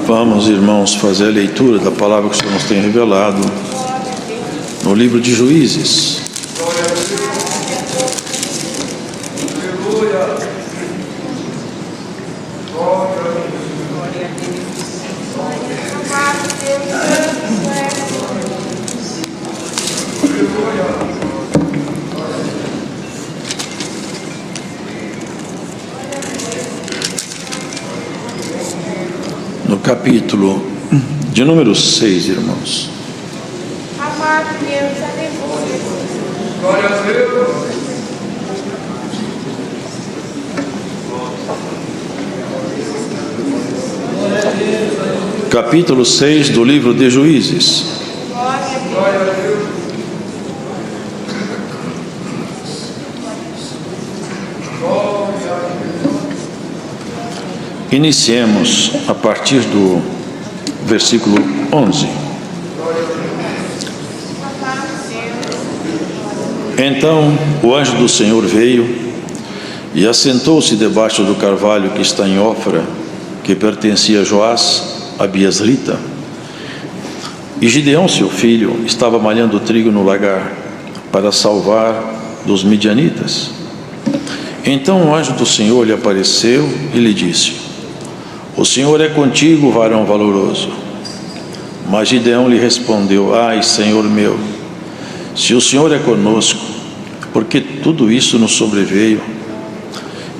Vamos, irmãos, fazer a leitura da palavra que o Senhor nos tem revelado no livro de Juízes. No capítulo de número 6, irmãos. Amado Deus, aleluia. Glória a Deus. Capítulo 6 do livro de Juízes. Glória a Deus. Iniciemos a partir do versículo 11. Então o anjo do Senhor veio e assentou-se debaixo do carvalho que está em Ofra, que pertencia a Joás, a Biasrita. E Gideão, seu filho, estava malhando trigo no lagar para salvar dos midianitas. Então o anjo do Senhor lhe apareceu e lhe disse: O Senhor é contigo, varão valoroso. Mas Gideão lhe respondeu: Ai, Senhor meu, se o Senhor é conosco, porque tudo isso nos sobreveio,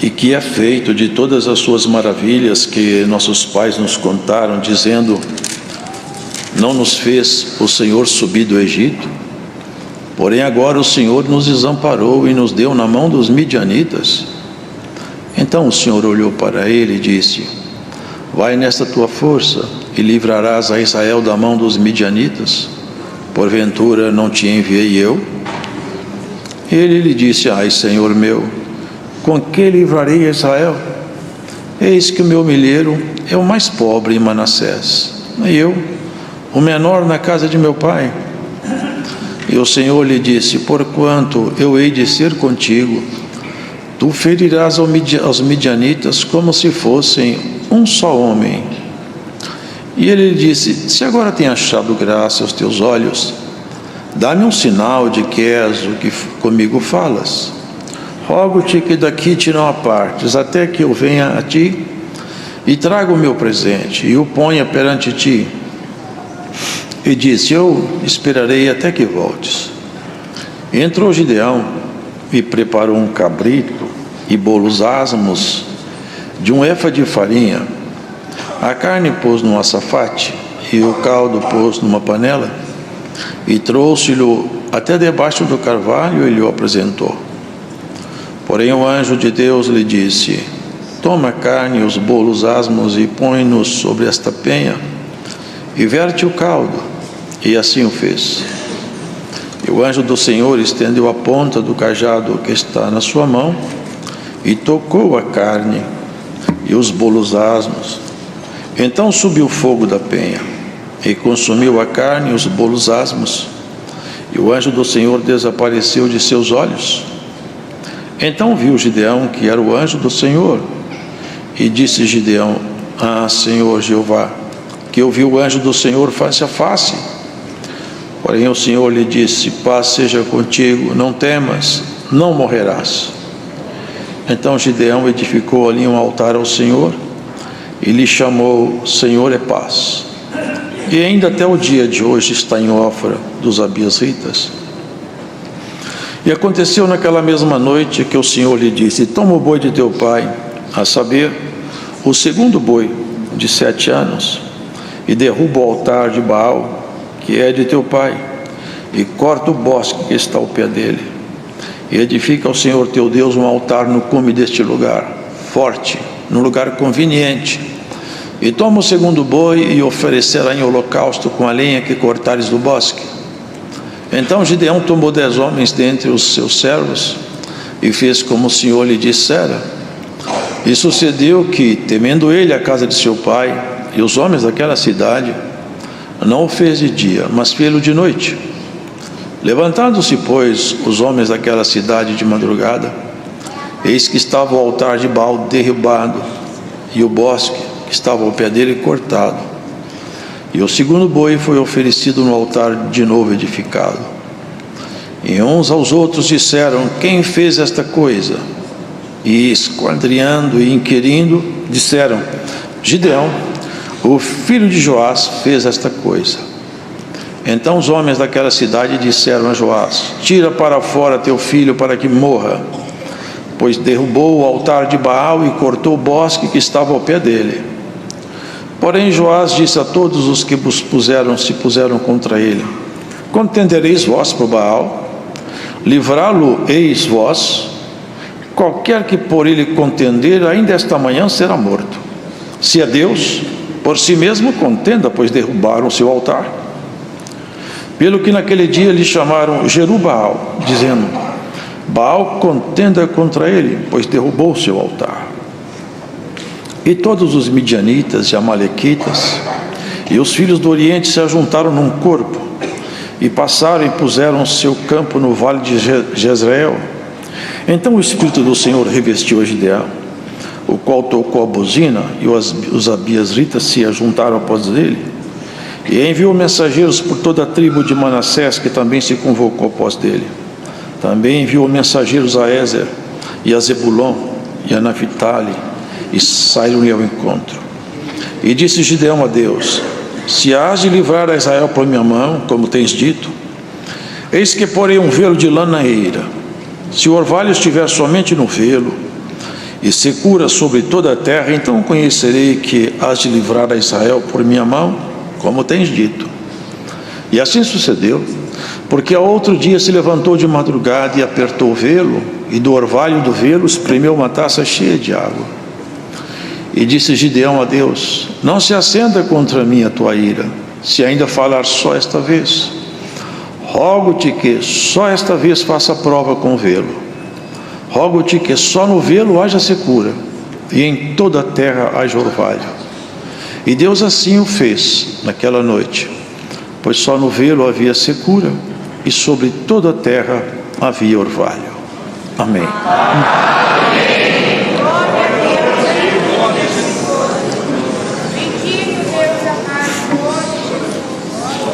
e que é feito de todas as suas maravilhas que nossos pais nos contaram, dizendo: Não nos fez o Senhor subir do Egito? Porém agora o Senhor nos desamparou e nos deu na mão dos midianitas. Então o Senhor olhou para ele e disse: Vai nesta tua força e livrarás a Israel da mão dos midianitas. Porventura não te enviei eu? Ele lhe disse: Ai, Senhor meu, com que livrarei a Israel? Eis que o meu milheiro é o mais pobre em Manassés, e eu, o menor na casa de meu pai. E o Senhor lhe disse: Porquanto eu hei de ser contigo, tu ferirás aos midianitas como se fossem um só homem. E ele lhe disse: Se agora tem achado graça aos teus olhos, dá-me um sinal de que és o que comigo falas. Rogo-te que daqui te não apartes, até que eu venha a ti e traga o meu presente e o ponha perante ti. E disse: Eu esperarei até que voltes. Entrou Gideão e preparou um cabrito e bolos asmos de um efa de farinha. A carne pôs num açafate e o caldo pôs numa panela, e trouxe-lhe até debaixo do carvalho e lhe o apresentou. Porém o anjo de Deus lhe disse: Toma a carne e os bolos asmos e põe-nos sobre esta penha, e verte o caldo. E assim o fez. E o anjo do Senhor estendeu a ponta do cajado que está na sua mão, e tocou a carne e os bolos asmos. Então subiu o fogo da penha, e consumiu a carne e os bolos asmos, e o anjo do Senhor desapareceu de seus olhos. Então viu Gideão que era o anjo do Senhor, e disse Gideão: Ah, Senhor Jeová, que eu vi o anjo do Senhor face a face. Porém o Senhor lhe disse: Paz seja contigo, não temas, não morrerás. Então Gideão edificou ali um altar ao Senhor, e lhe chamou: Senhor é paz. E ainda até o dia de hoje está em Ofra dos Abiasritas. E aconteceu naquela mesma noite que o Senhor lhe disse: Toma o boi de teu pai, a saber, o segundo boi de 7 anos, e derruba o altar de Baal, que é de teu pai, e corta o bosque que está ao pé dele, e edifica ao Senhor teu Deus um altar no cume deste lugar, forte, num lugar conveniente. E toma o segundo boi e oferecerá em holocausto com a lenha que cortares do bosque. Então Gideão tomou 10 homens dentre os seus servos e fez como o Senhor lhe dissera. E sucedeu que, temendo ele a casa de seu pai e os homens daquela cidade, não o fez de dia, mas fê-lo de noite. Levantados-se, pois, os homens daquela cidade de madrugada, eis que estava o altar de Baal derribado, e o bosque que estava ao pé dele cortado. E o segundo boi foi oferecido no altar de novo edificado. E uns aos outros disseram: quem fez esta coisa? E esquadrinhando e inquirindo, disseram: Gideão, o filho de Joás, fez esta coisa. Então os homens daquela cidade disseram a Joás: tira para fora teu filho para que morra, pois derrubou o altar de Baal e cortou o bosque que estava ao pé dele. Porém Joás disse a todos os que se puseram contra ele: contendereis vós por Baal? Livrá-lo-eis vós? Qualquer que por ele contender, ainda esta manhã será morto. Se é Deus, por si mesmo contenda, pois derrubaram o seu altar. Pelo que naquele dia lhe chamaram Jerubbaal, dizendo: Baal contenda contra ele, pois derrubou o seu altar. E todos os midianitas e amalequitas e os filhos do Oriente se ajuntaram num corpo, e passaram e puseram seu campo no vale de Jezreel. Então o Espírito do Senhor revestiu a Gideão, o qual tocou a buzina, e os abiasritas se ajuntaram após ele, e enviou mensageiros por toda a tribo de Manassés, que também se convocou após dele. Também enviou mensageiros a Ézer, e a Zebulon, e a Naphtali, e saíram-lhe ao encontro. E disse Gideão a Deus: se hás de livrar a Israel por minha mão, como tens dito, eis que porei um velo de lã na eira. Se o orvalho estiver somente no velo, e secura sobre toda a terra, então conhecerei que hás de livrar a Israel por minha mão, como tens dito. E assim sucedeu, porque ao outro dia se levantou de madrugada e apertou o velo, e do orvalho do velo espremeu uma taça cheia de água. E disse Gideão a Deus: não se acenda contra mim a tua ira, se ainda falar só esta vez. Rogo-te que só esta vez faça prova com o velo. Rogo-te que só no velo haja secura, e em toda a terra haja orvalho. E Deus assim o fez naquela noite, pois só no velo havia secura, e sobre toda a terra havia orvalho. Amém.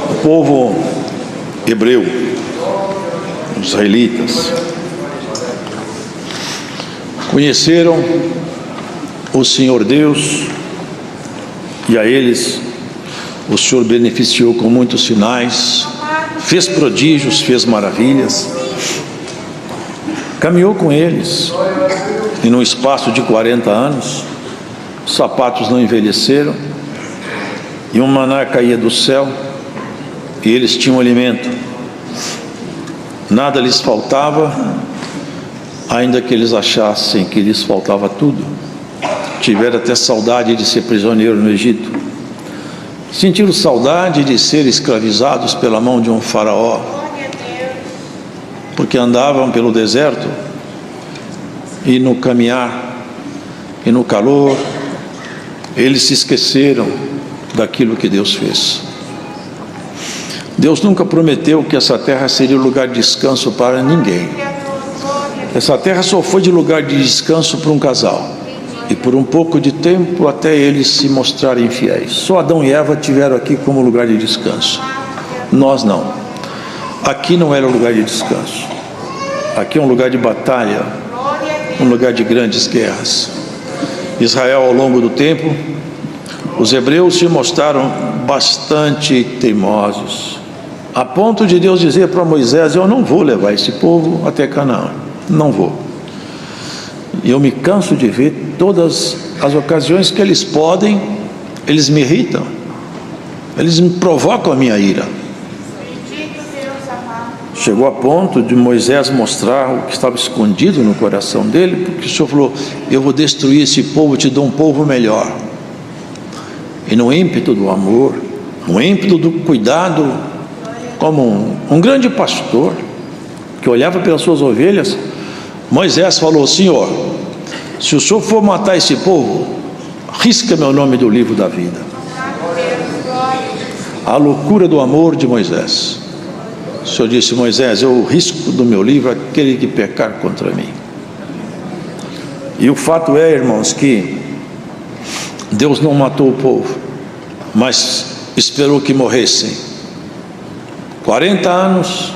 O povo hebreu, os israelitas, conheceram o Senhor Deus, e a eles o Senhor beneficiou com muitos sinais, fez prodígios, fez maravilhas, caminhou com eles, e num espaço de 40 anos, os sapatos não envelheceram, e um maná caía do céu, e eles tinham alimento, nada lhes faltava, ainda que eles achassem que lhes faltava tudo. Tiveram até saudade de ser prisioneiro no Egito, sentiram saudade de ser escravizados pela mão de um faraó, porque andavam pelo deserto, e no caminhar, e no calor, eles se esqueceram daquilo que Deus fez. Deus nunca prometeu que essa terra seria lugar de descanso para ninguém. Essa terra só foi de lugar de descanso para um casal, e por um pouco de tempo até eles se mostrarem fiéis. Só Adão e Eva tiveram aqui como lugar de descanso, nós não. Aqui não era lugar de descanso, aqui é um lugar de batalha, um lugar de grandes guerras. Israel, ao longo do tempo, os hebreus se mostraram bastante teimosos, a ponto de Deus dizer para Moisés: eu não vou levar esse povo até Canaã, não vou. E eu me canso de ver todas as ocasiões que eles podem, eles me irritam, eles me provocam a minha ira. Chegou a ponto de Moisés mostrar o que estava escondido no coração dele, porque o Senhor falou: eu vou destruir esse povo, te dou um povo melhor. E no ímpeto do amor, no ímpeto do cuidado, como um grande pastor que olhava pelas suas ovelhas, Moisés falou: Senhor, se o Senhor for matar esse povo, risca meu nome do livro da vida. A loucura do amor de Moisés. O Senhor disse: Moisés, eu risco do meu livro aquele que pecar contra mim. E o fato é, irmãos, que Deus não matou o povo, mas esperou que morressem. 40 anos,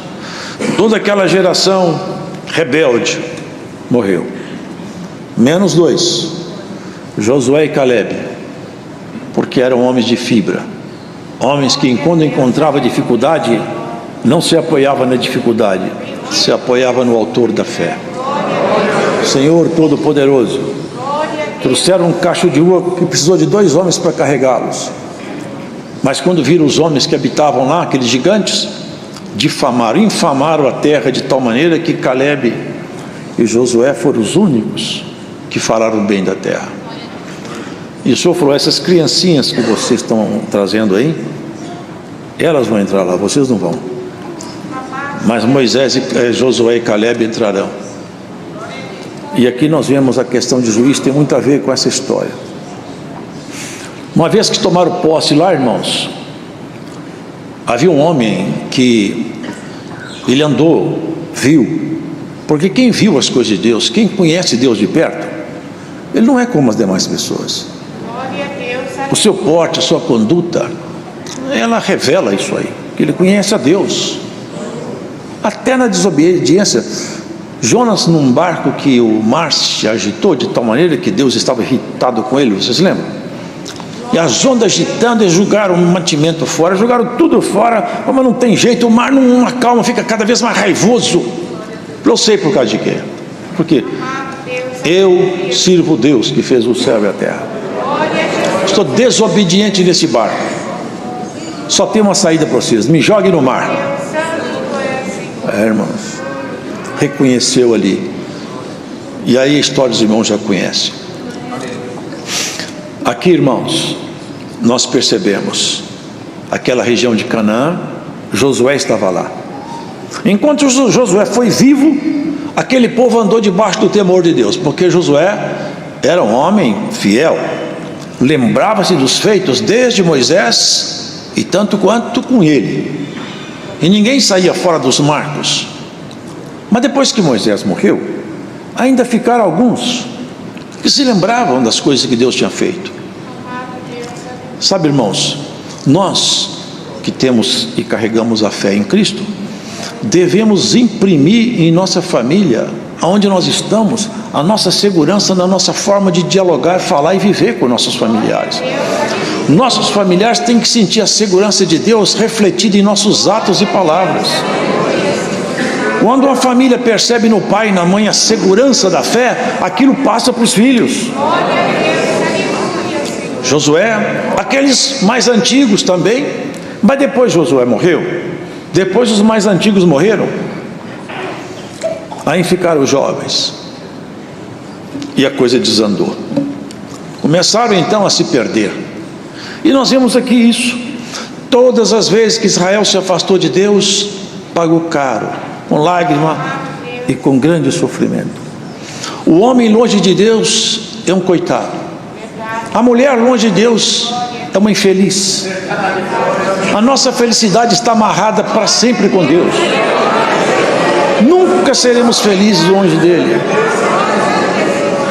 toda aquela geração rebelde morreu. Menos 2, Josué e Caleb, porque eram homens de fibra. Homens que, quando encontrava dificuldade, não se apoiava na dificuldade, se apoiava no autor da fé. Senhor Todo-Poderoso, trouxeram um cacho de uva que precisou de 2 homens para carregá-los. Mas quando viram os homens que habitavam lá, aqueles gigantes, infamaram a terra de tal maneira que Caleb e Josué foram os únicos que falaram bem da terra. E o Senhor falou: essas criancinhas que vocês estão trazendo aí, elas vão entrar lá, vocês não vão. Mas Moisés, Josué e Caleb entrarão. E aqui nós vemos a questão de juiz, tem muito a ver com essa história. Uma vez que tomaram posse lá, irmãos, havia um homem que ele andou, viu, porque quem viu as coisas de Deus, quem conhece Deus de perto, ele não é como as demais pessoas. O seu porte, a sua conduta, ela revela isso aí, que ele conhece a Deus. Até na desobediência, Jonas, num barco que o mar se agitou de tal maneira que Deus estava irritado com ele, vocês lembram? E as ondas agitando, eles jogaram o mantimento fora, jogaram tudo fora, mas não tem jeito, o mar não acalma, fica cada vez mais raivoso. Eu sei por causa de quê? Porque eu sirvo Deus que fez o céu e a terra. Estou desobediente nesse barco. Só tem uma saída para vocês: me jogue no mar. Irmãos, reconheceu ali. E aí a história dos irmãos já conhecem. Aqui, irmãos, nós percebemos aquela região de Canaã. Josué estava lá. Enquanto Josué foi vivo, aquele povo andou debaixo do temor de Deus, porque Josué era um homem fiel, lembrava-se dos feitos desde Moisés e tanto quanto com ele, e ninguém saía fora dos marcos. Mas depois que Moisés morreu, ainda ficaram alguns que se lembravam das coisas que Deus tinha feito. Sabe, irmãos, nós que temos e carregamos a fé em Cristo, devemos imprimir em nossa família, aonde nós estamos, a nossa segurança na nossa forma de dialogar, falar e viver com nossos familiares. Nossos familiares têm que sentir a segurança de Deus refletida em nossos atos e palavras. Quando uma família percebe no pai e na mãe a segurança da fé, aquilo passa para os filhos. Josué, aqueles mais antigos também, mas depois Josué morreu, depois os mais antigos morreram, aí ficaram os jovens, e a coisa desandou. Começaram então a se perder. E nós vemos aqui isso. Todas as vezes que Israel se afastou de Deus, pagou caro, com lágrima e com grande sofrimento. O homem longe de Deus é um coitado. A mulher longe de Deus é uma infeliz. A nossa felicidade está amarrada para sempre com Deus. Nunca seremos felizes longe dele.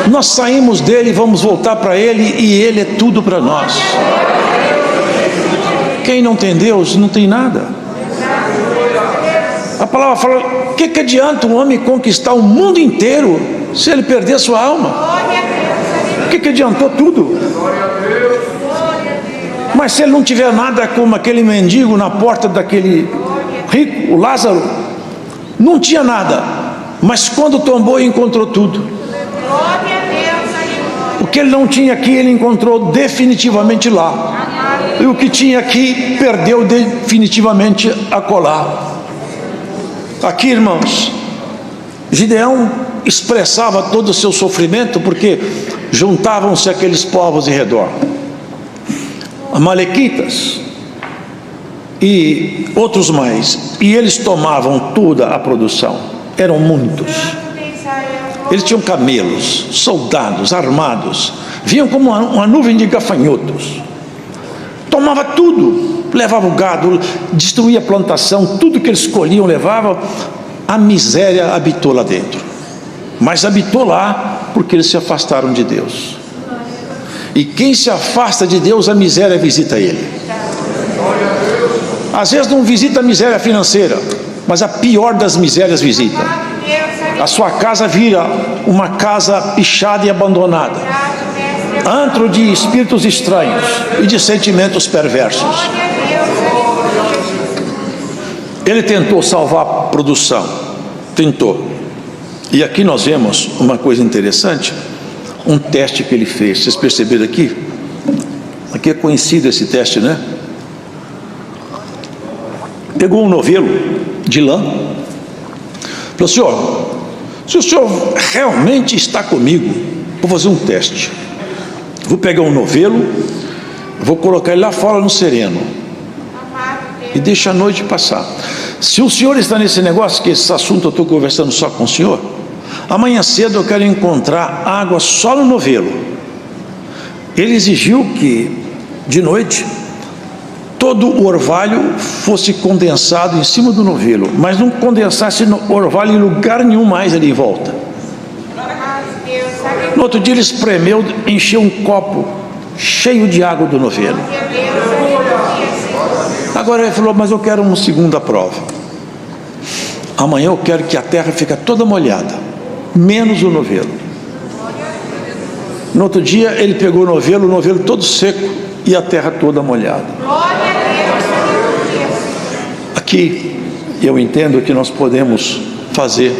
Nós saímos dele e vamos voltar para ele, e ele é tudo para nós. Quem não tem Deus não tem nada. A palavra fala: o que adianta um homem conquistar o mundo inteiro se ele perder a sua alma? O que adiantou tudo? Mas se ele não tiver nada, como aquele mendigo na porta daquele rico, o Lázaro, não tinha nada, mas quando tombou encontrou tudo. O que ele não tinha aqui, ele encontrou definitivamente lá, e o que tinha aqui, perdeu definitivamente acolá. Aqui, irmãos, Gideão expressava todo o seu sofrimento, porque juntavam-se aqueles povos em redor, amalequitas e outros mais, e eles tomavam toda a produção. Eram muitos. Eles tinham camelos, soldados armados, vinham como uma nuvem de gafanhotos, tomava tudo, levava o gado, destruía a plantação, tudo que eles escolhiam levava. A miséria habitou lá dentro, mas habitou lá porque eles se afastaram de Deus. E quem se afasta de Deus, a miséria visita ele. Às vezes não visita a miséria financeira, mas a pior das misérias visita. A sua casa vira uma casa pichada e abandonada, antro de espíritos estranhos e de sentimentos perversos. Ele tentou salvar a produção, tentou. E aqui nós vemos uma coisa interessante, um teste que ele fez. Vocês perceberam aqui? Aqui é conhecido esse teste, né? Pegou um novelo de lã, falou: senhor, se o senhor realmente está comigo, vou fazer um teste. Vou pegar um novelo, vou colocar ele lá fora no sereno e deixa a noite passar. Se o senhor está nesse negócio, que esse assunto eu estou conversando só com o senhor, amanhã cedo eu quero encontrar água só no novelo. Ele exigiu que de noite todo o orvalho fosse condensado em cima do novelo, mas não condensasse orvalho em lugar nenhum mais ali em volta. No outro dia ele espremeu, encheu um copo cheio de água do novelo. Agora ele falou: mas eu quero uma segunda prova. Amanhã eu quero que a terra fique toda molhada, menos o novelo. No outro dia ele pegou o novelo todo seco e a terra toda molhada. Aqui eu entendo que nós podemos fazer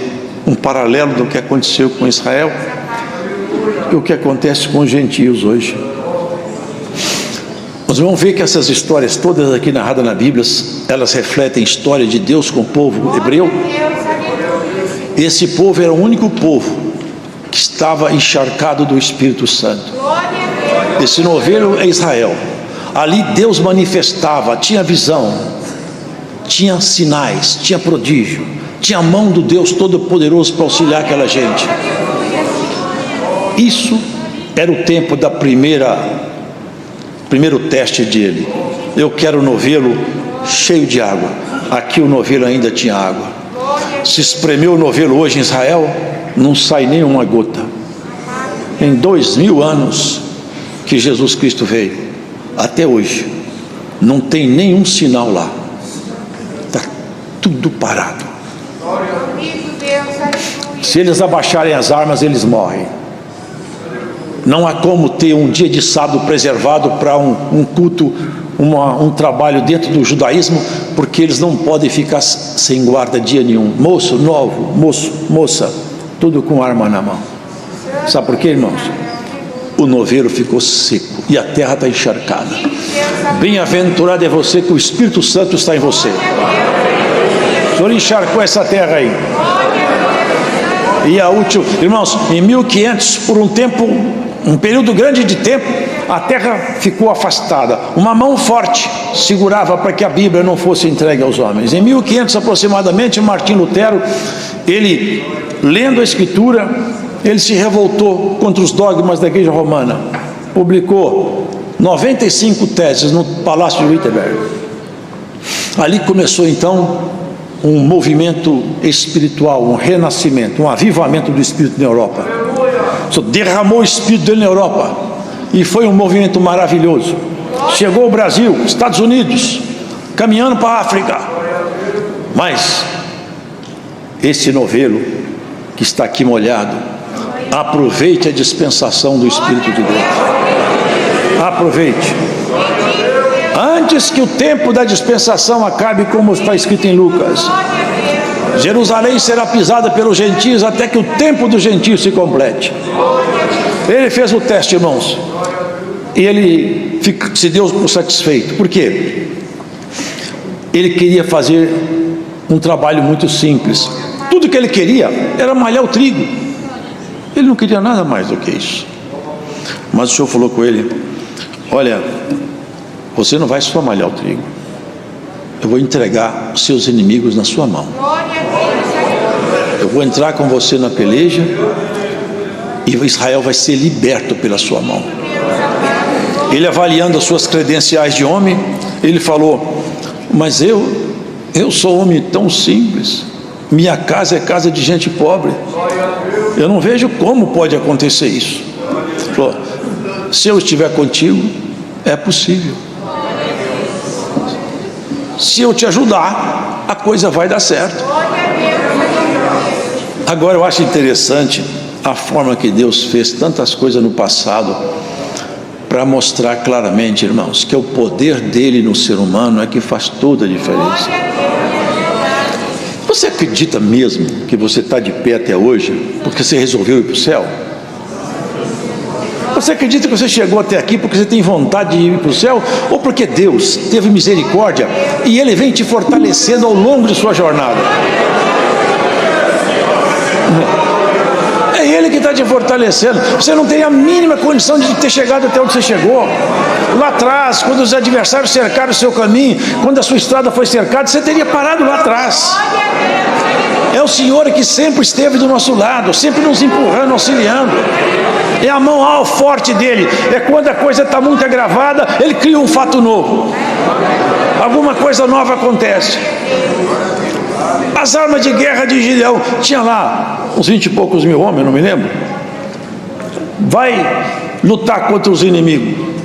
um paralelo do que aconteceu com Israel e o que acontece com os gentios hoje. Nós vamos ver que essas histórias todas aqui narradas na Bíblia, elas refletem a história de Deus com o povo hebreu. Esse povo era o único povo que estava encharcado do Espírito Santo. Esse novelo é Israel. Ali Deus manifestava, tinha visão, tinha sinais, tinha prodígio, tinha a mão do Deus Todo-Poderoso para auxiliar aquela gente. Isso era o tempo da primeiro teste dele. Eu quero o novelo cheio de água. Aqui o novelo ainda tinha água. Se espremeu o novelo hoje em Israel, não sai nem uma gota. Em 2000 anos que Jesus Cristo veio, até hoje não tem nenhum sinal lá. Está tudo parado. Se eles abaixarem as armas, eles morrem. Não há como ter um dia de sábado preservado para um culto, um trabalho dentro do judaísmo, porque eles não podem ficar sem guarda dia nenhum. Moço novo, moça, tudo com arma na mão. Sabe por quê, irmãos? O novelo ficou seco e a terra está encharcada. Bem-aventurado é você que o Espírito Santo está em você. O Senhor encharcou essa terra aí. E a última, irmãos, em 1500, por um período grande de tempo, a terra ficou afastada. Uma mão forte segurava para que a Bíblia não fosse entregue aos homens. Em 1500 aproximadamente, Martim Lutero, ele lendo a Escritura, ele se revoltou contra os dogmas da Igreja Romana. Publicou 95 teses no Palácio de Wittenberg. Ali começou então um movimento espiritual, um renascimento, um avivamento do Espírito na Europa. Derramou o Espírito dele na Europa e foi um movimento maravilhoso. Chegou ao Brasil, Estados Unidos, caminhando para a África. Mas esse novelo que está aqui molhado, aproveite a dispensação do Espírito de Deus. Aproveite. Antes que o tempo da dispensação acabe, como está escrito em Lucas, Jerusalém será pisada pelos gentios até que o tempo dos gentios se complete. Ele fez o teste, irmãos, e ele se deu por satisfeito. Por quê? Ele queria fazer um trabalho muito simples. Tudo que ele queria era malhar o trigo. Ele não queria nada mais do que isso. Mas o Senhor falou com ele: olha, você não vai só malhar o trigo, eu vou entregar os seus inimigos na sua mão. Eu vou entrar com você na peleja e Israel vai ser liberto pela sua mão. Ele, avaliando as suas credenciais de homem, ele falou: mas eu sou homem tão simples, minha casa é casa de gente pobre, eu não vejo como pode acontecer isso. Ele falou: se eu estiver contigo, é possível. se eu te ajudar, a coisa vai dar certo. Agora eu acho interessante a forma que Deus fez tantas coisas no passado, para mostrar claramente, irmãos, que o poder dele no ser humano é que faz toda a diferença. Você acredita mesmo que você está de pé até hoje porque você resolveu ir para o céu? Você acredita que você chegou até aqui porque você tem vontade de ir para o céu? Ou porque Deus teve misericórdia e Ele vem te fortalecendo ao longo de sua jornada? É Ele que está te fortalecendo. Você não tem a mínima condição de ter chegado até onde você chegou. Lá atrás, quando os adversários cercaram o seu caminho, quando a sua estrada foi cercada, você teria parado lá atrás. É o Senhor que sempre esteve do nosso lado, sempre nos empurrando, auxiliando. É a mão forte dele. É quando a coisa está muito agravada, ele cria um fato novo. Alguma coisa nova acontece. As armas de guerra de Gideão, tinha lá uns 20 e poucos mil homens, não me lembro. Vai lutar contra os inimigos.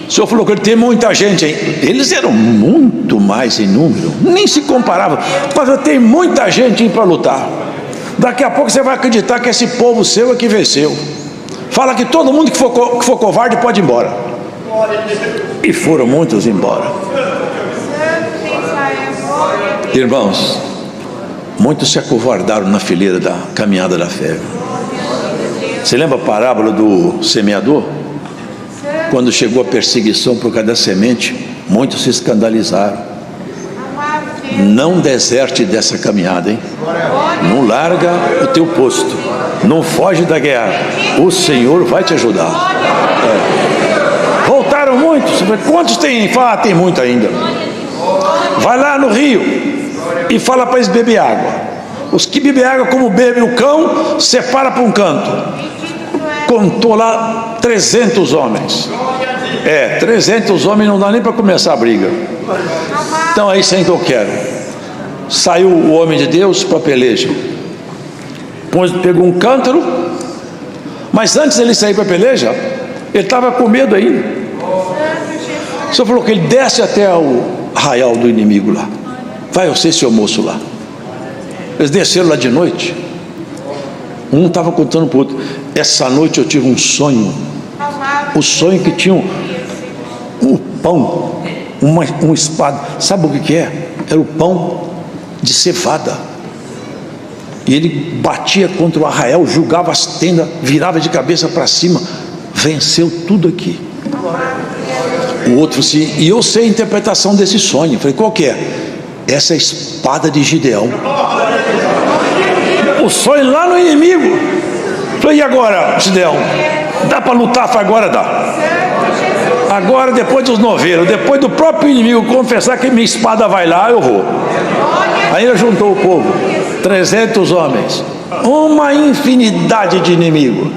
O Senhor falou que ele tem muita gente, hein? Eles eram muito mais em número, nem se comparava. Mas eu tenho muita gente para lutar. Daqui a pouco você vai acreditar que esse povo seu é que venceu. Fala que todo mundo que for covarde pode ir embora. E foram muitos embora. Irmãos, muitos se acovardaram na fileira da caminhada da fé. Você lembra a parábola do semeador? Quando chegou a perseguição por causa da semente, muitos se escandalizaram. Não deserte dessa caminhada, hein? Não larga o teu posto, não foge da guerra. O Senhor vai te ajudar. Voltaram muitos. Quantos tem? Fala, tem muito ainda. Vai lá no rio e fala para eles beber água. Os que bebem água como bebe o cão, separa para um canto. Contou lá 300 homens. 300 homens não dá nem para começar a briga. Então aí sem que eu quero. Saiu o homem de Deus para a peleja. Pegou um cântaro. Mas antes de ele sair para a peleja, ele estava com medo ainda. O Senhor falou que ele desce até o arraial do inimigo lá. Vai você e seu moço lá. Eles desceram lá de noite. Um estava contando para o outro: essa noite eu tive um sonho. O sonho que tinha um pão, uma espada. Sabe o que é? Era o pão de cevada. E ele batia contra o arraial, julgava as tendas, virava de cabeça para cima. Venceu tudo aqui. O outro assim, e eu sei a interpretação desse sonho. Eu falei, qual que é? Essa é a espada de Gideão. O sonho lá no inimigo. Eu falei, e agora, Gideão? Dá para lutar? Agora dá. Agora, depois dos noveiros, depois do próprio inimigo confessar que minha espada vai lá, eu vou. Aí ele juntou o povo, 300 homens, uma infinidade de inimigos.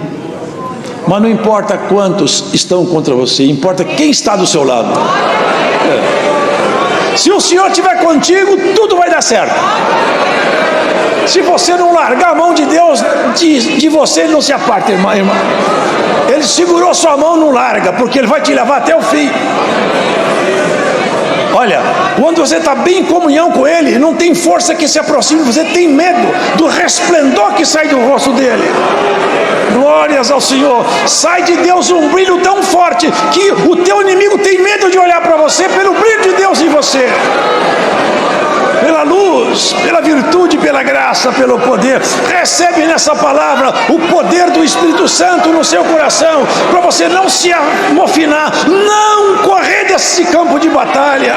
Mas não importa quantos estão contra você, importa quem está do seu lado. Se o Senhor estiver contigo, tudo vai dar certo. Se você não largar a mão de Deus de você, ele não se aparta, irmã. Ele segurou sua mão, não larga, porque ele vai te levar até o fim. Olha, quando você está bem em comunhão com Ele, não tem força que se aproxime, você tem medo do resplendor que sai do rosto dele. Glórias ao Senhor. Sai de Deus um brilho tão forte que o teu inimigo tem medo de olhar para você pelo brilho de Deus em você. Pela luz, pela virtude, pela graça, pelo poder. Recebe nessa palavra o poder do Espírito Santo no seu coração, para você não se amofinar, não correr desse campo de batalha.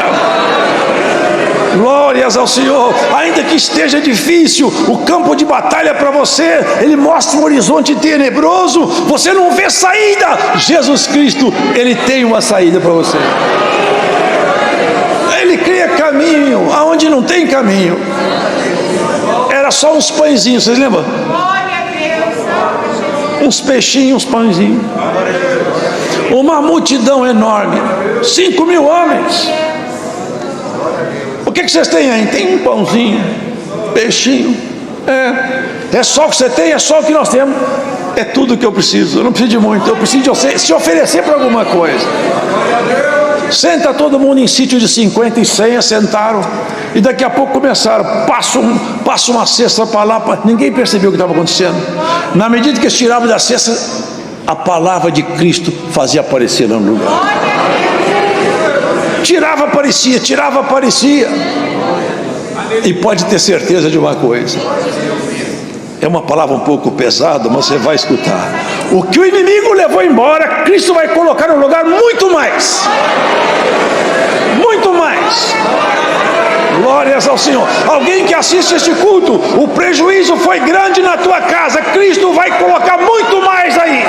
Glórias ao Senhor. Ainda que esteja difícil o campo de batalha para você, ele mostra um horizonte tenebroso, você não vê saída. Jesus Cristo, ele tem uma saída para você. Ele cria caminho aonde não tem caminho. Era só uns pãezinhos, vocês lembram? Uns peixinhos, uns pãezinhos. Uma multidão enorme, 5.000 homens. O que vocês têm aí? Tem um pãozinho, peixinho. É só o que você tem, é só o que nós temos. É tudo que eu preciso, eu não preciso de muito. Eu preciso de você se oferecer para alguma coisa. Senta todo mundo em sítio de 50 e 100, sentaram, e daqui a pouco começaram, passa uma cesta para lá, ninguém percebeu o que estava acontecendo. Na medida que eles tiravam da cesta, a palavra de Cristo fazia aparecer lá no lugar. Tirava, aparecia, tirava, aparecia. E pode ter certeza de uma coisa, é uma palavra um pouco pesada, mas você vai escutar. O que o inimigo levou embora, Cristo vai colocar no lugar muito mais. Muito mais. Glórias ao Senhor. Alguém que assiste este culto, o prejuízo foi grande na tua casa, Cristo vai colocar muito mais aí.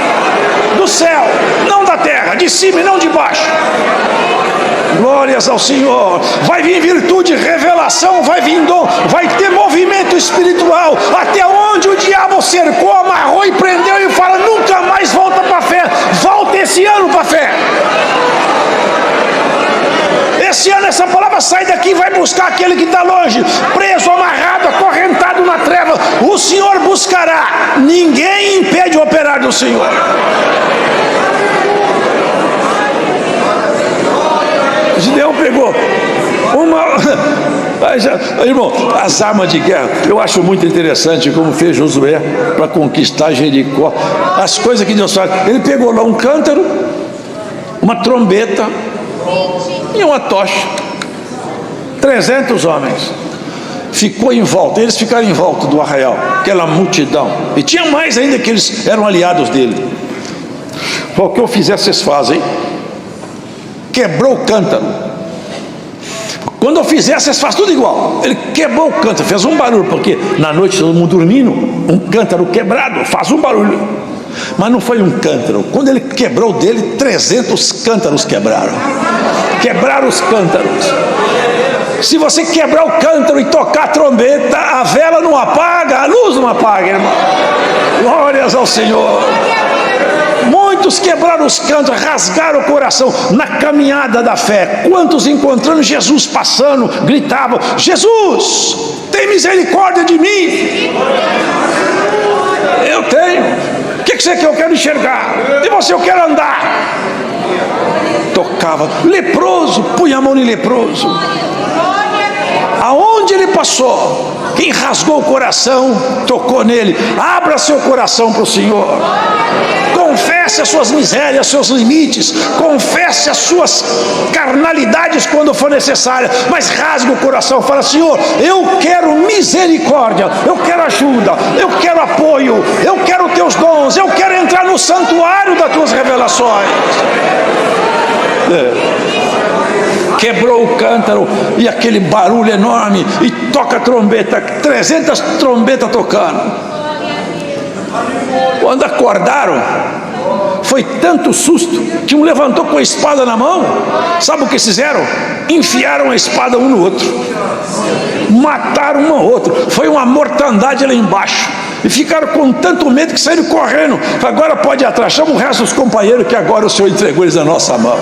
Do céu, não da terra, de cima e não de baixo. Glórias ao Senhor. Vai vir virtude, revelação, vai vir dom, vai ter movimento espiritual. Até onde o diabo cercou, amarrou e prendeu e fala, nunca mais volta para a fé. Volta esse ano para a fé. Esse ano essa palavra sai daqui e vai buscar aquele que está longe, preso, amarrado, acorrentado na treva. O Senhor buscará. Ninguém impede o operar do Senhor. Gideão pegou irmão, as armas de guerra, eu acho muito interessante como fez Josué para conquistar Jericó, as coisas que Deus faz. Ele pegou lá um cântaro, uma trombeta e uma tocha, 300 homens, ficou em volta, eles ficaram em volta do arraial, aquela multidão, e tinha mais ainda que eles eram aliados dele. O que eu fizer vocês fazem. Quebrou o cântaro. Quando eu fizer, vocês fazem tudo igual. Ele quebrou o cântaro, fez um barulho, porque na noite todo mundo dormindo, um cântaro quebrado faz um barulho. Mas não foi um cântaro. Quando ele quebrou dele, 300 cântaros quebraram. Quebraram os cântaros. Se você quebrar o cântaro e tocar a trombeta, a vela não apaga, a luz não apaga, irmão. Glórias ao Senhor. Muitos quebraram os cântaros, rasgaram o coração na caminhada da fé. Quantos encontrando Jesus passando, gritavam, Jesus, tem misericórdia de mim. Eu tenho. O que você quer? Eu quero enxergar. E você, eu quero andar. Tocava, leproso, punha a mão em leproso. Aonde ele passou, quem rasgou o coração, tocou nele. Abra seu coração para o Senhor. Confesse as suas misérias, seus limites. Confesse as suas carnalidades quando for necessária. Mas rasgue o coração. Fala, Senhor, eu quero misericórdia. Eu quero ajuda. Eu quero apoio. Eu quero teus dons. Eu quero entrar no santuário das tuas revelações. Quebrou o cântaro e aquele barulho enorme, e toca a trombeta, 300 trombetas tocando. Quando acordaram, foi tanto susto que um levantou com a espada na mão. Sabe o que fizeram? Enfiaram a espada um no outro, mataram um ao outro. Foi uma mortandade lá embaixo. E ficaram com tanto medo que saíram correndo. Agora pode ir atrás, chama o resto dos companheiros, que agora o Senhor entregou eles na nossa mão.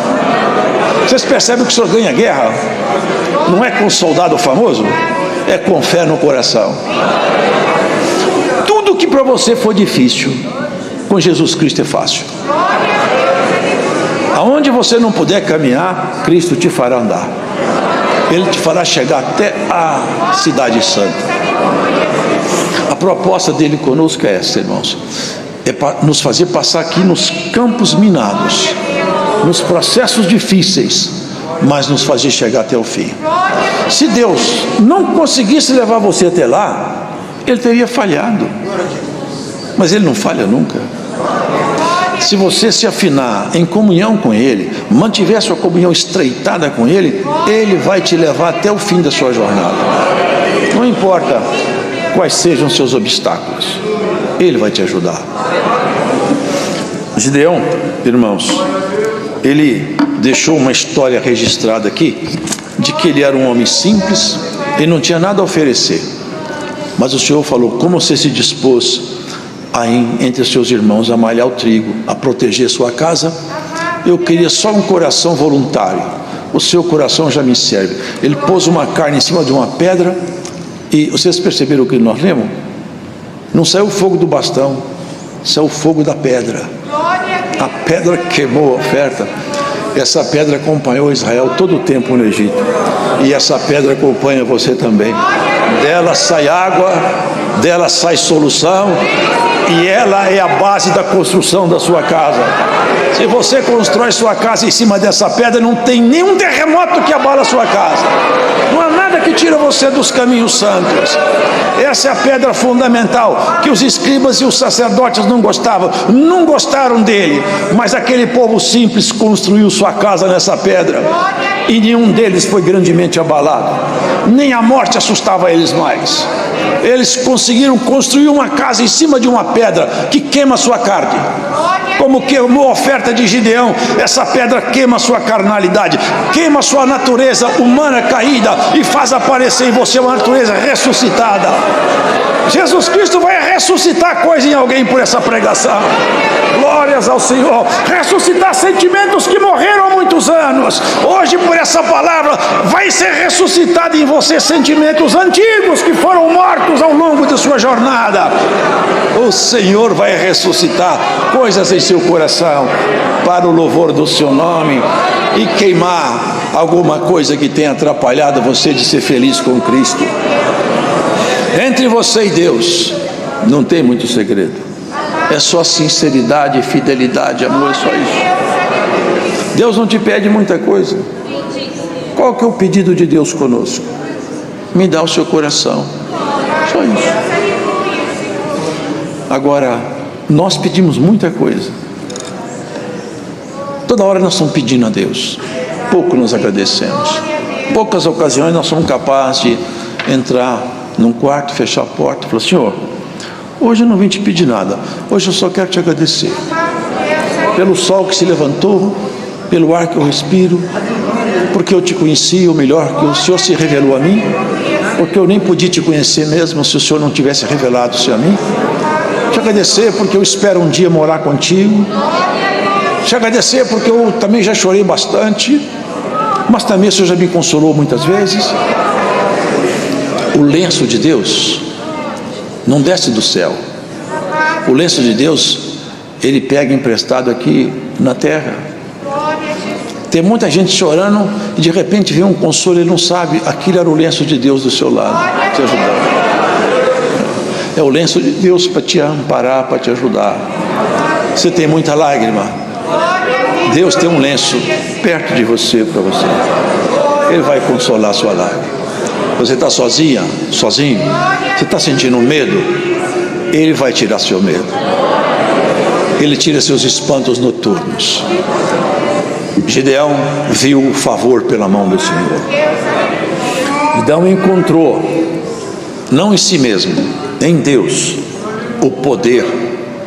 Vocês percebem que o Senhor ganha guerra? Não é com soldado famoso, é com fé no coração. Tudo que para você for difícil, com Jesus Cristo é fácil. Aonde você não puder caminhar, Cristo te fará andar. Ele te fará chegar até a cidade santa. A proposta dele conosco é essa, irmãos, é para nos fazer passar aqui nos campos minados, nos processos difíceis, mas nos fazer chegar até o fim. Se Deus não conseguisse levar você até lá, Ele teria falhado, mas Ele não falha nunca. Se você se afinar em comunhão com Ele, mantiver sua comunhão estreitada com Ele, Ele vai te levar até o fim da sua jornada. Não importa quais sejam os seus obstáculos, Ele vai te ajudar. Gideão, irmãos, ele deixou uma história registrada aqui, de que ele era um homem simples, e não tinha nada a oferecer, mas o Senhor falou, como você se dispôs entre os seus irmãos a malhar o trigo, a proteger sua casa, eu queria só um coração voluntário, o seu coração já me serve. Ele pôs uma carne em cima de uma pedra, e vocês perceberam o que nós lemos? Não saiu o fogo do bastão, saiu o fogo da pedra. A pedra queimou a oferta. Essa pedra acompanhou Israel todo o tempo no Egito, e essa pedra acompanha você também. Dela sai água, dela sai solução, e ela é a base da construção da sua casa. Se você constrói sua casa em cima dessa pedra, não tem nenhum terremoto que abala a sua casa. Não há nada que tira você dos caminhos santos. Essa é a pedra fundamental, que os escribas e os sacerdotes não gostaram dele, mas aquele povo simples construiu sua casa nessa pedra, e nenhum deles foi grandemente abalado. Nem a morte assustava eles mais. Eles conseguiram construir uma casa em cima de uma pedra que queima a sua carne. Como queimou a oferta de Gideão, essa pedra queima a sua carnalidade, queima a sua natureza humana caída e faz aparecer em você uma natureza ressuscitada. Jesus Cristo vai ressuscitar coisa em alguém por essa pregação. Glórias ao Senhor. Ressuscitar sentimentos que morreram há muitos anos. Hoje, por essa palavra, vai ser ressuscitado em você sentimentos antigos que foram mortos ao longo de sua jornada. O Senhor vai ressuscitar coisas em seu coração para o louvor do seu nome, e queimar alguma coisa que tenha atrapalhado você de ser feliz com Cristo. Entre você e Deus não tem muito segredo, é só sinceridade, fidelidade, amor, é só isso. Deus não te pede muita coisa. Qual que é o pedido de Deus conosco? Me dá o seu coração, só isso. Agora, nós pedimos muita coisa, toda hora nós estamos pedindo a Deus, pouco nos agradecemos. Poucas ocasiões nós somos capazes de entrar num quarto, fechar a porta e falar: Senhor, hoje eu não vim te pedir nada, hoje eu só quero te agradecer pelo sol que se levantou, pelo ar que eu respiro, porque eu te conheci, ou melhor, que o Senhor se revelou a mim, porque eu nem podia te conhecer mesmo se o Senhor não tivesse revelado-se a mim. Te agradecer porque eu espero um dia morar contigo. Te agradecer porque eu também já chorei bastante, mas também o Senhor já me consolou muitas vezes. O lenço de Deus não desce do céu. O lenço de Deus, ele pega emprestado aqui na terra. Tem muita gente chorando e de repente vem um consolo, ele não sabe, aquilo era o lenço de Deus do seu lado, te ajudando. É o lenço de Deus para te amparar, para te ajudar. Você tem muita lágrima, Deus tem um lenço perto de você para você. Ele vai consolar a sua lágrima. Você está sozinha, sozinho, você está sentindo medo, Ele vai tirar seu medo. Ele tira seus espantos noturnos. Gideão viu o favor pela mão do Senhor. Gideão encontrou, não em si mesmo, em Deus, o poder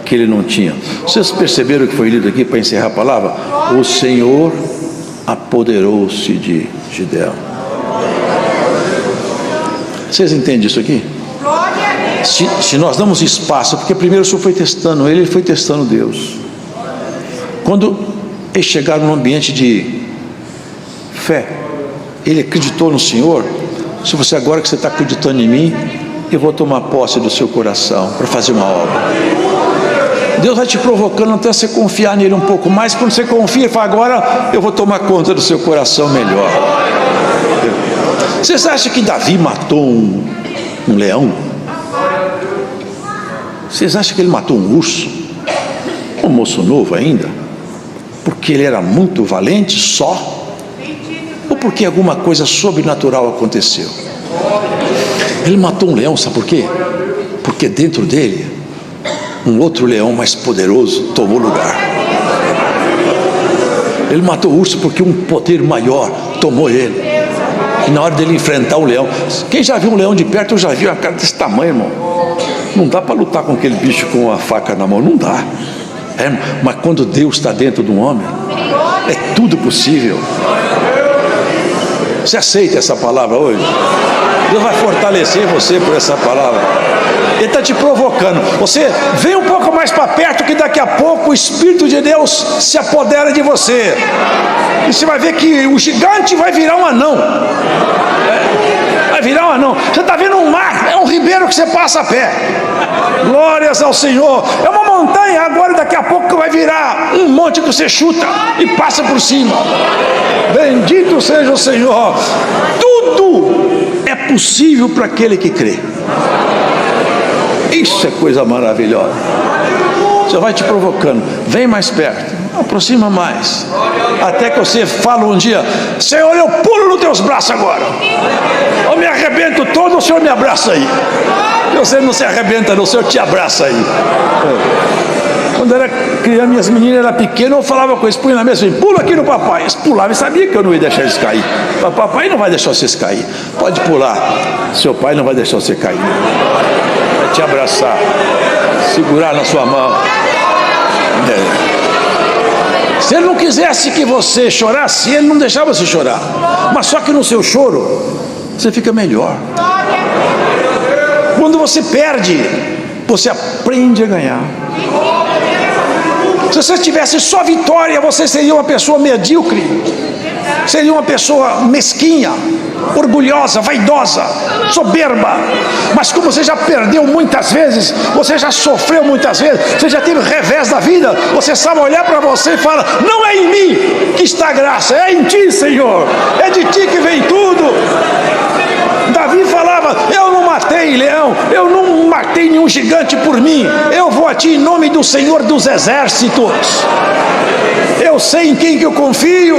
que ele não tinha. Vocês perceberam o que foi lido aqui para encerrar a palavra? O Senhor apoderou-se de Gideão. Vocês entendem isso aqui? Se nós damos espaço, porque primeiro o Senhor foi testando ele foi testando Deus. Quando eles chegaram num ambiente de fé, ele acreditou no Senhor. Se você, agora que você está acreditando em mim, eu vou tomar posse do seu coração para fazer uma obra. Deus vai te provocando até você confiar nele um pouco mais. Quando você confia, ele fala: agora eu vou tomar conta do seu coração melhor. Vocês acham que Davi matou um leão? Vocês acham que ele matou um urso? Um moço novo ainda? Porque ele era muito valente só? Ou porque alguma coisa sobrenatural aconteceu? Ele matou um leão, sabe por quê? Porque dentro dele um outro leão mais poderoso tomou lugar. Ele matou o urso porque um poder maior tomou ele. E na hora dele enfrentar o leão, quem já viu um leão de perto? Eu já vi uma cara desse tamanho, irmão. Não dá para lutar com aquele bicho com a faca na mão, não dá. Mas quando Deus está dentro de um homem, é tudo possível. Você aceita essa palavra hoje? Deus vai fortalecer você por essa palavra. Ele está te provocando. Você vem um pouco mais para perto, que daqui a pouco o Espírito de Deus se apodera de você. E você vai ver que o gigante vai virar um anão. Vai virar um anão. Você está vendo um mar, é um ribeiro que você passa a pé. Glórias ao Senhor. É uma montanha agora, daqui a pouco vai virar um monte que você chuta e passa por cima. Bendito seja o Senhor. Tudo é possível para aquele que crê. Isso é coisa maravilhosa. Você vai te provocando, vem mais perto, aproxima mais, até que você fala um dia: Senhor, eu pulo nos teus braços agora, eu me arrebento todo, o Senhor me abraça aí. Você não se arrebenta não, o Senhor te abraça aí. Quando eu era criança, minhas meninas eram pequenas, eu falava com eles, punha na mesa assim: pula aqui no papai. Eles pulavam e sabiam que eu não ia deixar eles cair. Mas papai não vai deixar vocês cair, pode pular, seu pai não vai deixar você cair, vai te abraçar, segurar na sua mão. Se ele não quisesse que você chorasse, ele não deixava você chorar. Mas só que no seu choro você fica melhor. Quando você perde, você aprende a ganhar. Se você tivesse só vitória, você seria uma pessoa medíocre, seria uma pessoa mesquinha, orgulhosa, vaidosa, soberba. Mas como você já perdeu muitas vezes, você já sofreu muitas vezes, você já teve revés da vida, você sabe olhar para você e falar: não é em mim que está a graça, é em ti, Senhor, é de ti que vem tudo. Davi falava: eu não matei leão, eu não matei nenhum gigante por mim, eu vou a ti em nome do Senhor dos exércitos. Eu sei em quem que eu confio.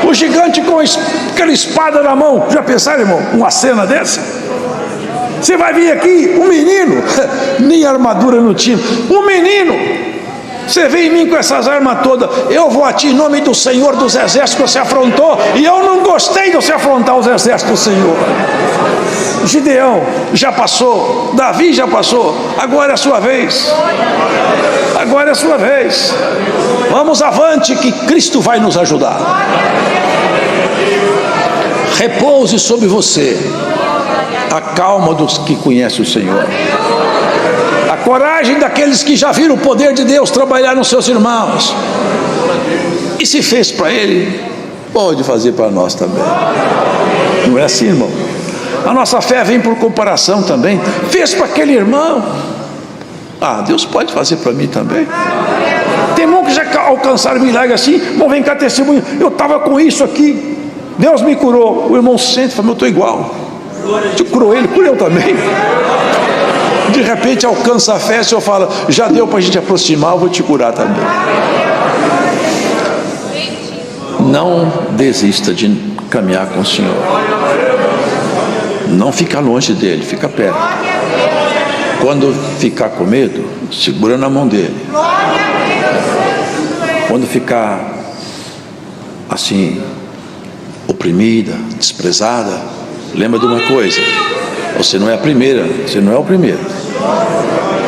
O gigante com aquela espada na mão, já pensaram, irmão, uma cena dessa? Você vai vir aqui, um menino, nem armadura não tinha, um menino, você vem em mim com essas armas todas, eu vou a ti em nome do Senhor dos exércitos que você afrontou, e eu não gostei de você afrontar os exércitos do Senhor. Gideão já passou, Davi já passou, agora é a sua vez, agora é a sua vez. Vamos avante, que Cristo vai nos ajudar. Repouse sobre você a calma dos que conhecem o Senhor, a coragem daqueles que já viram o poder de Deus trabalhar nos seus irmãos, e se fez para Ele, pode fazer para nós também. Não é assim, irmão? A nossa fé vem por comparação também. Fez para aquele irmão, Deus pode fazer para mim também. Tem muitos que já alcançaram milagre assim. Bom, vem cá testemunho, eu estava com isso aqui, Deus me curou. O irmão sente e fala: eu estou igual. Te curou ele, curou eu também. De repente alcança a fé, o Senhor fala: já deu para a gente aproximar, eu vou te curar também. Não desista de caminhar com o Senhor. Não fica longe dele, fica perto. Quando ficar com medo, segura na mão dele. Quando ficar assim, oprimida, desprezada, lembra de uma coisa: você não é a primeira, você não é o primeiro.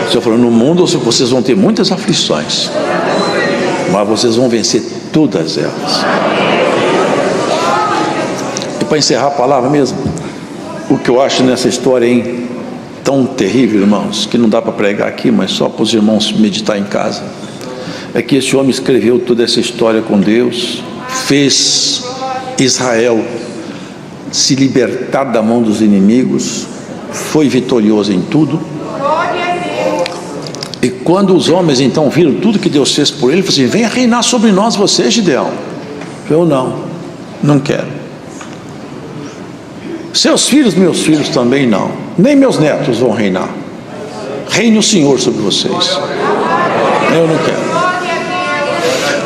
O Senhor falou: no mundo vocês vão ter muitas aflições, mas vocês vão vencer todas elas. E para encerrar a palavra mesmo, o que eu acho nessa história, hein, tão terrível, irmãos, que não dá para pregar aqui, mas só para os irmãos meditar em casa, é que esse homem escreveu toda essa história com Deus, fez Israel se libertar da mão dos inimigos, foi vitorioso em tudo. E quando os homens então viram tudo que Deus fez por ele, ele falou assim: venha reinar sobre nós você, Gideão. Eu não quero. Seus filhos, meus filhos também não, nem meus netos vão reinar. Reine o Senhor sobre vocês. Eu não quero.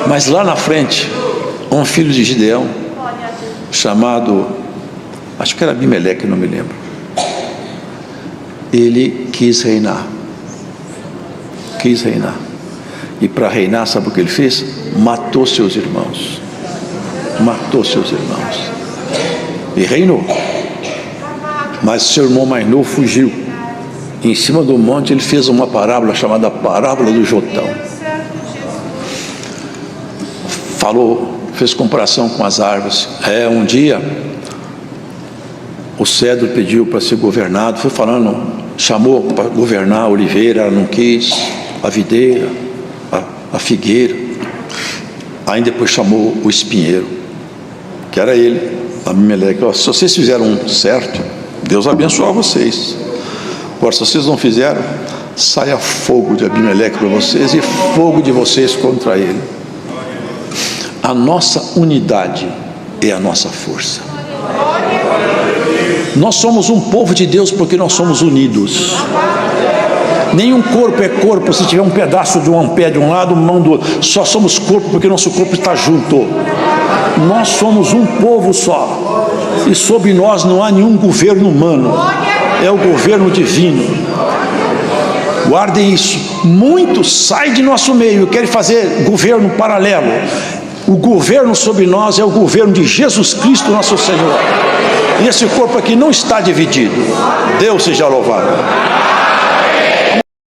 Mas lá na frente, um filho de Gideão, chamado, acho que era Abimeleque, não me lembro, ele quis reinar. E para reinar, sabe o que ele fez? Matou seus irmãos. E reinou. Mas seu irmão mais novo fugiu. Em cima do monte ele fez uma parábola chamada parábola do Jotão. Fez comparação com as árvores. Um dia o cedro pediu para ser governado, foi falando, chamou para governar a oliveira, ela não quis, a videira, a figueira. Aí depois chamou o espinheiro, que era ele, Abimeleque. Se vocês fizeram certo, Deus abençoar vocês. Agora, se vocês não fizeram, saia fogo de Abimeleque para vocês e fogo de vocês contra ele. A nossa unidade é a nossa força. Nós somos um povo de Deus porque nós somos unidos. Nenhum corpo é corpo se tiver um pedaço de um pé de um lado, mão do outro. Só somos corpo porque nosso corpo está junto. Nós somos um povo só. E sob nós não há nenhum governo humano. É o governo divino. Guardem isso. Muitos saem de nosso meio e querem fazer governo paralelo. O governo sobre nós é o governo de Jesus Cristo, nosso Senhor. E esse corpo aqui não está dividido. Deus seja louvado.